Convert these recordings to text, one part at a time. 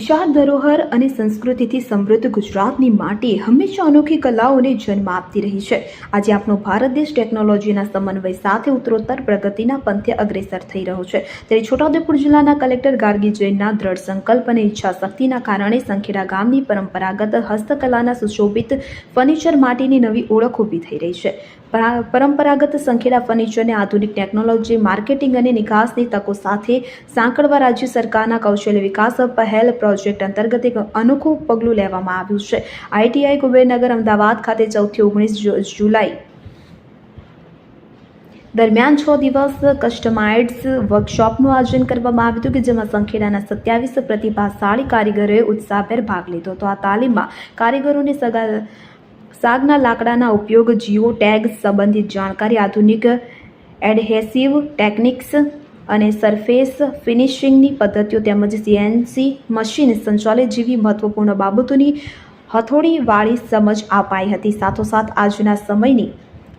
વિશાળ ધરોહર અને સંસ્કૃતિથી સમૃદ્ધ ગુજરાતની માટી હંમેશા અનોખી કલાઓને જન્મ આપતી રહી છે। આજે આપણો ભારત દેશ ટેકનોલોજીના સમન્વય સાથે ઉત્તરોત્તર પ્રગતિના પંથે અગ્રેસર થઈ રહ્યો છે। ત્યારે છોટાઉદેપુર જિલ્લાના કલેક્ટર ગાર્ગી જૈનના દ્રઢ સંકલ્પ અને ઈચ્છાશક્તિના કારણે સંખેડા ગામની પરંપરાગત હસ્તકલાના સુશોભિત ફર્નિચર માટેની નવી ઓળખ ઊભી થઈ રહી છે। પરંપરાગત સંખેડા ફર્નિચરને આધુનિક ટેકનોલોજી, માર્કેટિંગ અને નિકાસની તકો સાથે સાંકળવા રાજ્ય સરકારના કૌશલ્ય વિકાસ પહેલ પ્રોજેક્ટ અંતર્ગત એક અનોખું પગલું લેવામાં આવ્યું છે। ITI કુબેરનગર અમદાવાદ ખાતે 4 થી 19 જુલાઈ દરમિયાન 6 દિવસ કસ્ટમાઇઝ્ડ વર્કશોપનું આયોજન કરવામાં આવ્યું હતું કે જેમાં સંખેડાના 27 પ્રતિભાશાળી કારીગરોએ ઉત્સાહભેર ભાગ લીધો હતો। આ તાલીમમાં કારીગરોને સાગના લાકડાના ઉપયોગ, જીઓ ટેગ સંબંધિત જાણકારી, આધુનિક એડહેસિવ ટેકનિક્સ અને સરફેસ ફિનિશિંગની પદ્ધતિઓ તેમજ CNC મશીન સંચાલિત જેવી મહત્વપૂર્ણ બાબતોની હથોડીવાળી સમજ અપાઈ હતી। સાથોસાથ આજના સમયની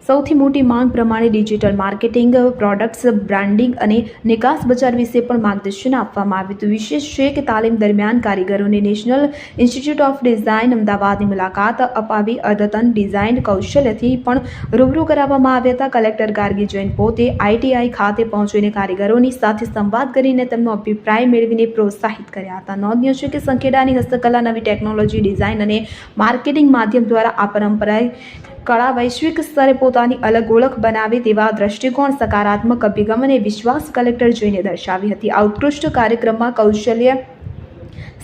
સૌથી મોટી માંગ પ્રમાણે ડિજિટલ માર્કેટિંગ, પ્રોડક્ટ્સ બ્રાન્ડિંગ અને નિકાસ બજાર વિશે પણ માર્ગદર્શન આપવામાં આવ્યું હતું। વિશેષ છે કે તાલીમ દરમિયાન કારીગરોને નેશનલ ઇન્સ્ટિટ્યૂટ ઓફ ડિઝાઇન અમદાવાદની મુલાકાત અપાવી અદ્યતન ડિઝાઇન કૌશલ્યથી પણ રૂબરૂ કરાવવામાં આવ્યા હતા। કલેક્ટર ગાર્ગી જૈન પોતે ITI ખાતે પહોંચીને કારીગરોની સાથે સંવાદ કરીને તેમનો અભિપ્રાય મેળવીને પ્રોત્સાહિત કર્યા હતા। નોંધનીય છે કે સંખેડાની હસ્તકલા નવી ટેકનોલોજી, ડિઝાઇન અને માર્કેટિંગ માધ્યમ દ્વારા આ પરંપરાએ કળા વૈશ્વિક સ્તરે પોતાની અલગ ઓળખ બનાવે તેવા દ્રષ્ટિકોણ, સકારાત્મક અભિગમ અને વિશ્વાસ કલેક્ટર જૈને દર્શાવી હતી। આ ઉત્કૃષ્ટ કાર્યક્રમમાં કૌશલ્ય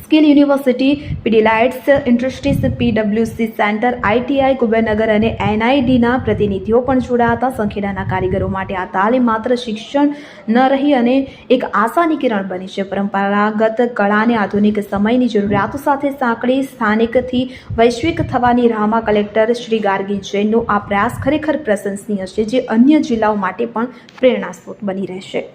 skill university, Pidilites industries, PwC centre, ITI Kubernagar અને NIDના પ્રતિનિધિઓ પણ જોડાયા હતા। સંખેડાના કારીગરો માટે આ તાલીમ માત્ર શિક્ષણ ન રહી અને એક આશાની કિરણ બની છે। પરંપરાગત કળાને આધુનિક સમયની જરૂરિયાતો સાથે સાંકળી સ્થાનિકથી વૈશ્વિક થવાની રાહમાં કલેક્ટર શ્રી ગાર્ગી જૈનનો આ પ્રયાસ ખરેખર પ્રશંસનીય છે, જે અન્ય જિલ્લાઓ માટે પણ પ્રેરણાસ્ત્રોત બની રહેશે।